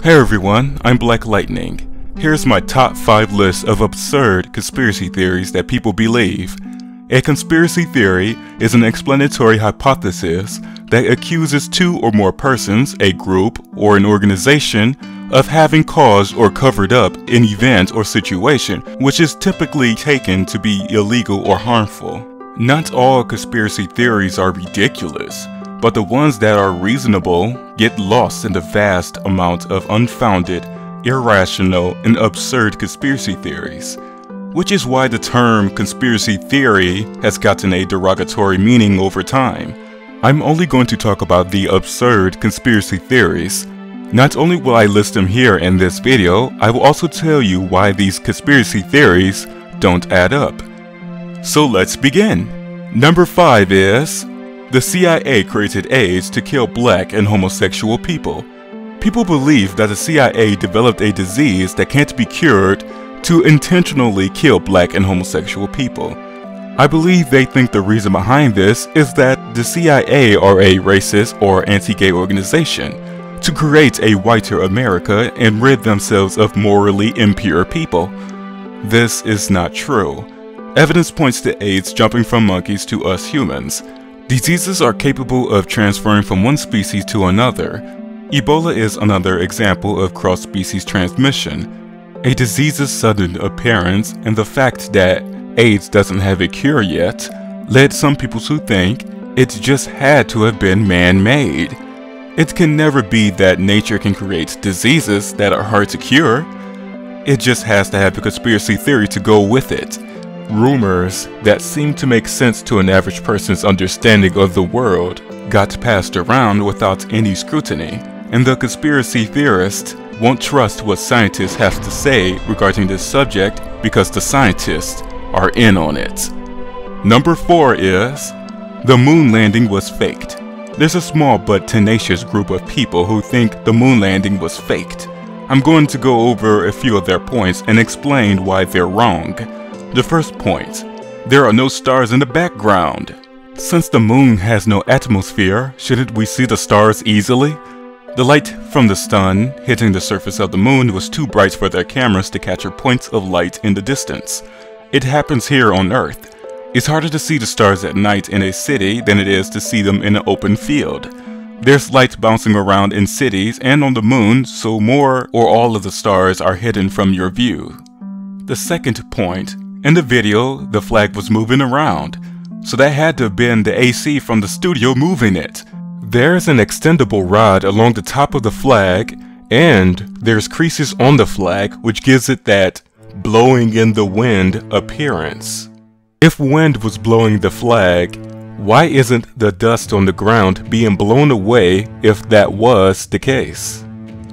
Hey everyone, I'm Black Lightning. Here's my top 5 list of absurd conspiracy theories that people believe. A conspiracy theory is an explanatory hypothesis that accuses two or more persons, a group, or an organization of having caused or covered up an event or situation which is typically taken to be illegal or harmful. Not all conspiracy theories are ridiculous, but the ones that are reasonable get lost in the vast amount of unfounded, irrational, and absurd conspiracy theories, which is why the term conspiracy theory has gotten a derogatory meaning over time. I'm only going to talk about the absurd conspiracy theories. Not only will I list them here in this video, I will also tell you why these conspiracy theories don't add up. So let's begin. Number 5 is, the CIA created AIDS to kill black and homosexual people. People believe that the CIA developed a disease that can't be cured to intentionally kill black and homosexual people. I believe they think the reason behind this is that the CIA are a racist or anti-gay organization to create a whiter America and rid themselves of morally impure people. This is not true. Evidence points to AIDS jumping from monkeys to us humans. Diseases are capable of transferring from one species to another. Ebola is another example of cross-species transmission. A disease's sudden appearance and the fact that AIDS doesn't have a cure yet led some people to think it just had to have been man-made. It can never be that nature can create diseases that are hard to cure. It just has to have a conspiracy theory to go with it. Rumors that seem to make sense to an average person's understanding of the world got passed around without any scrutiny, and the conspiracy theorists won't trust what scientists have to say regarding this subject because the scientists are in on it. Number 4 is, the moon landing was faked. There's a small but tenacious group of people who think the moon landing was faked. I'm going to go over a few of their points and explain why they're wrong. The first point, there are no stars in the background. Since the moon has no atmosphere, shouldn't we see the stars easily? The light from the sun hitting the surface of the moon was too bright for their cameras to capture points of light in the distance. It happens here on Earth. It's harder to see the stars at night in a city than it is to see them in an open field. There's light bouncing around in cities and on the moon, so more or all of the stars are hidden from your view. The second point, in the video, the flag was moving around, so that had to have been the AC from the studio moving it. There's an extendable rod along the top of the flag, and there's creases on the flag which gives it that blowing in the wind appearance. If wind was blowing the flag, why isn't the dust on the ground being blown away if that was the case?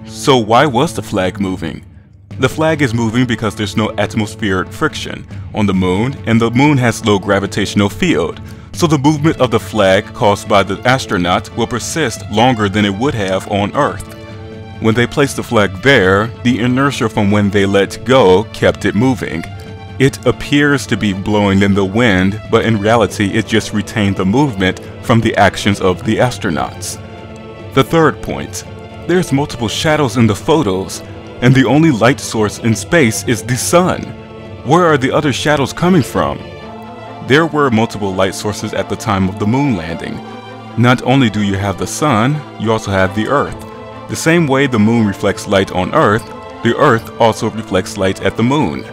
So why was the flag moving? The flag is moving because there's no atmospheric friction on the moon, and the moon has low gravitational field, so the movement of the flag caused by the astronaut will persist longer than it would have on Earth. When they placed the flag there, the inertia from when they let go kept it moving. It appears to be blowing in the wind, but in reality it just retained the movement from the actions of the astronauts. The third point, there's multiple shadows in the photos, and the only light source in space is the sun. Where are the other shadows coming from? There were multiple light sources at the time of the moon landing. Not only do you have the sun, you also have the Earth. The same way the moon reflects light on Earth, the Earth also reflects light at the moon.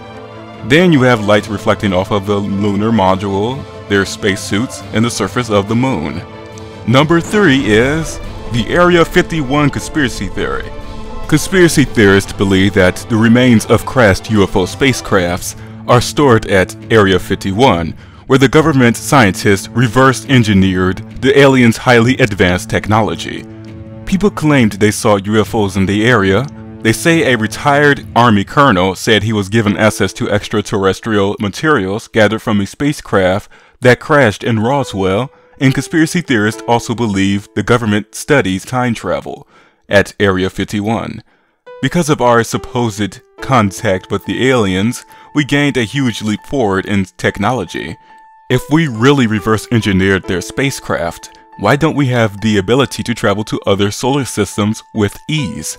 Then you have light reflecting off of the lunar module, their spacesuits, and the surface of the moon. Number 3 is the Area 51 conspiracy theory. Conspiracy theorists believe that the remains of crashed UFO spacecrafts are stored at Area 51, where the government scientists reverse engineered the aliens' highly advanced technology. People claimed they saw UFOs in the area. They say a retired Army colonel said he was given access to extraterrestrial materials gathered from a spacecraft that crashed in Roswell, and conspiracy theorists also believe the government studies time travel at Area 51. Because of our supposed contact with the aliens, we gained a huge leap forward in technology. If we really reverse engineered their spacecraft, why don't we have the ability to travel to other solar systems with ease?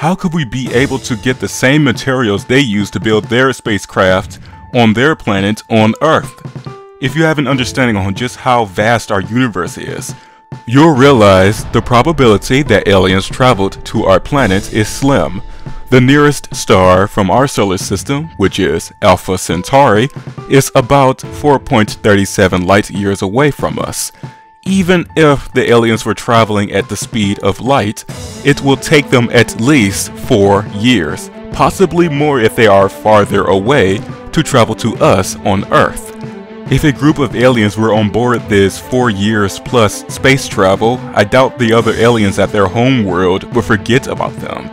How could we be able to get the same materials they use to build their spacecraft on their planet on Earth? If you have an understanding on just how vast our universe is, you'll realize the probability that aliens traveled to our planet is slim. The nearest star from our solar system, which is Alpha Centauri, is about 4.37 light years away from us. Even if the aliens were traveling at the speed of light, it will take them at least 4 years, possibly more if they are farther away, to travel to us on Earth. If a group of aliens were on board this 4 years plus space travel, I doubt the other aliens at their home world would forget about them.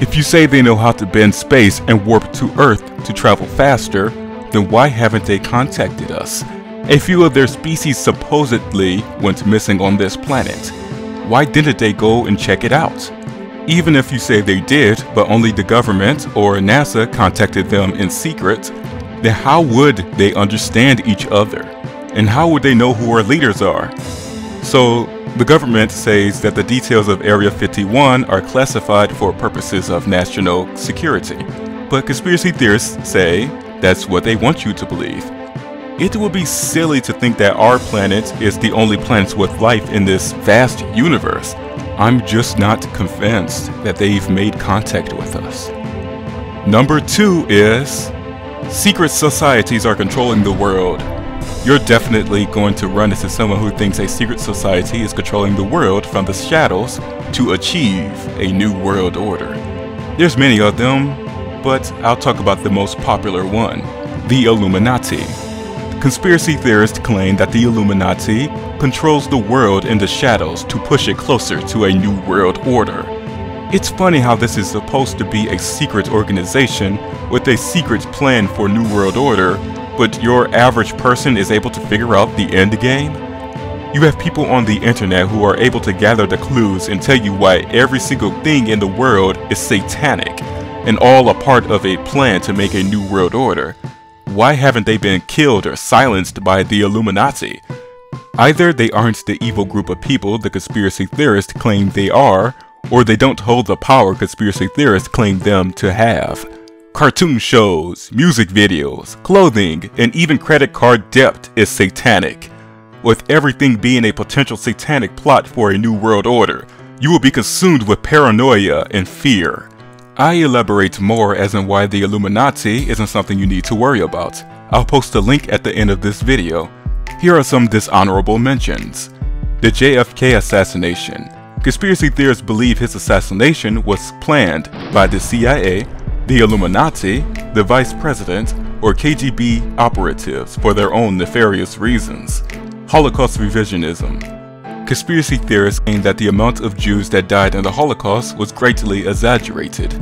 If you say they know how to bend space and warp to Earth to travel faster, then why haven't they contacted us? A few of their species supposedly went missing on this planet. Why didn't they go and check it out? Even if you say they did, but only the government or NASA contacted them in secret, then how would they understand each other? And how would they know who our leaders are? So, the government says that the details of Area 51 are classified for purposes of national security. But conspiracy theorists say that's what they want you to believe. It would be silly to think that our planet is the only planet with life in this vast universe. I'm just not convinced that they've made contact with us. Number 2 is secret societies are controlling the world. You're definitely going to run into someone who thinks a secret society is controlling the world from the shadows to achieve a new world order. There's many of them, but I'll talk about the most popular one, the Illuminati. Conspiracy theorists claim that the Illuminati controls the world in the shadows to push it closer to a new world order. It's funny how this is supposed to be a secret organization with a secret plan for new world order, but your average person is able to figure out the end game? You have people on the internet who are able to gather the clues and tell you why every single thing in the world is satanic, and all a part of a plan to make a new world order. Why haven't they been killed or silenced by the Illuminati? Either they aren't the evil group of people the conspiracy theorists claim they are, or they don't hold the power conspiracy theorists claim them to have. Cartoon shows, music videos, clothing, and even credit card debt is satanic. With everything being a potential satanic plot for a new world order, you will be consumed with paranoia and fear. I elaborate more as in why the Illuminati isn't something you need to worry about. I'll post a link at the end of this video. Here are some dishonorable mentions. The JFK assassination. Conspiracy theorists believe his assassination was planned by the CIA, the Illuminati, the Vice President, or KGB operatives for their own nefarious reasons. Holocaust revisionism. Conspiracy theorists claim that the amount of Jews that died in the Holocaust was greatly exaggerated.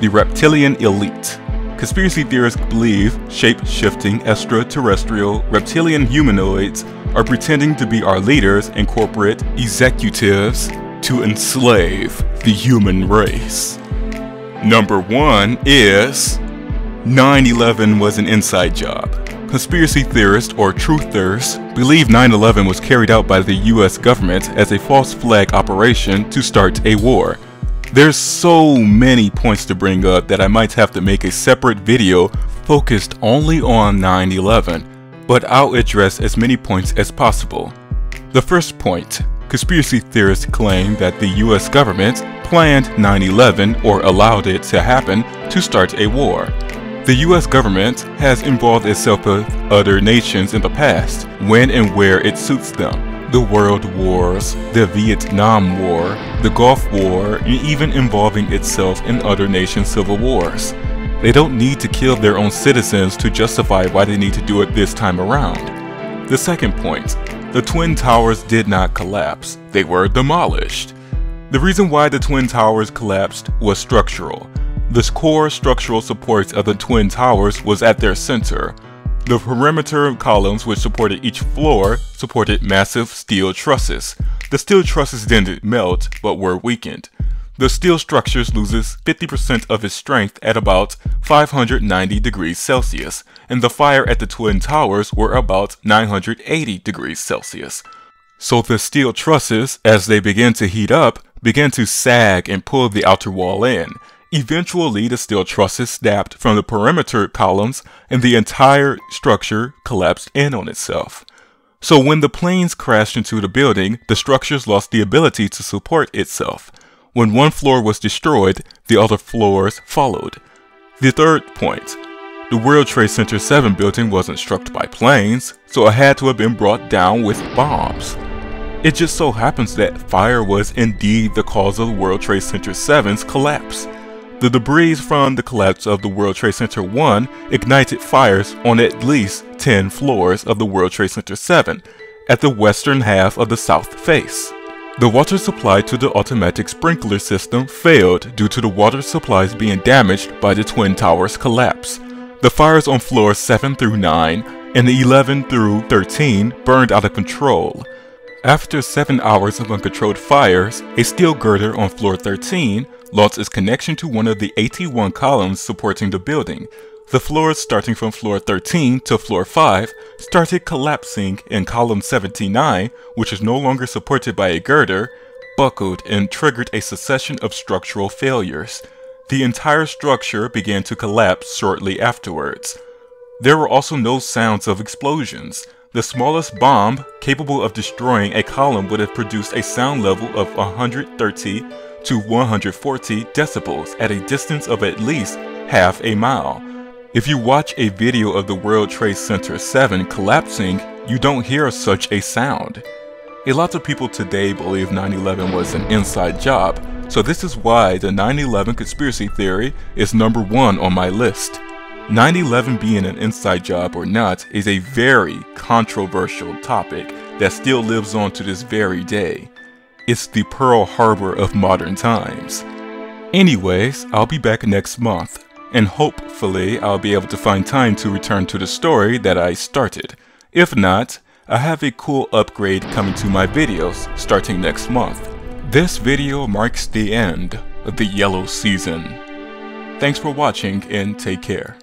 The reptilian elite. Conspiracy theorists believe shape-shifting extraterrestrial reptilian humanoids are pretending to be our leaders and corporate executives to enslave the human race. Number 1 is 9/11 was an inside job. Conspiracy theorists or truthers believe 9/11 was carried out by the US government as a false flag operation to start a war. There's so many points to bring up that I might have to make a separate video focused only on 9/11, but I'll address as many points as possible. The first point, conspiracy theorists claim that the US government planned 9/11 or allowed it to happen to start a war. The US government has involved itself with other nations in the past, when and where it suits them. The World Wars, the Vietnam War, the Gulf War, and even involving itself in other nations' civil wars. They don't need to kill their own citizens to justify why they need to do it this time around. The second point, the Twin Towers did not collapse, they were demolished. The reason why the Twin Towers collapsed was structural. The core structural supports of the Twin Towers was at their center. The perimeter columns which supported each floor supported massive steel trusses. The steel trusses didn't melt, but were weakened. The steel structure loses 50% of its strength at about 590 degrees Celsius, and the fire at the Twin Towers were about 980 degrees Celsius. So the steel trusses, as they begin to heat up, began to sag and pull the outer wall in. Eventually, the steel trusses snapped from the perimeter columns and the entire structure collapsed in on itself. So when the planes crashed into the building, the structures lost the ability to support itself. When one floor was destroyed, the other floors followed. The third point. The World Trade Center 7 building wasn't struck by planes, so it had to have been brought down with bombs. It just so happens that fire was indeed the cause of the World Trade Center 7's collapse. The debris from the collapse of the World Trade Center 1 ignited fires on at least 10 floors of the World Trade Center 7 at the western half of the south face. The water supply to the automatic sprinkler system failed due to the water supplies being damaged by the Twin Towers collapse. The fires on floors 7 through 9 and 11 through 13 burned out of control. After 7 hours of uncontrolled fires, a steel girder on floor 13 lost its connection to one of the 81 columns supporting the building. The floors starting from floor 13 to floor 5 started collapsing, and column 79, which is no longer supported by a girder, buckled and triggered a succession of structural failures. The entire structure began to collapse shortly afterwards. There were also no sounds of explosions. The smallest bomb capable of destroying a column would have produced a sound level of 130 to 140 decibels at a distance of at least half a mile. If you watch a video of the World Trade Center 7 collapsing, you don't hear such a sound. A lot of people today believe 9/11 was an inside job, so this is why the 9/11 conspiracy theory is number 1 on my list. 9/11 being an inside job or not is a very controversial topic that still lives on to this very day. It's the Pearl Harbor of modern times. Anyways, I'll be back next month, and hopefully I'll be able to find time to return to the story that I started. If not, I have a cool upgrade coming to my videos starting next month. This video marks the end of the yellow season. Thanks for watching and take care.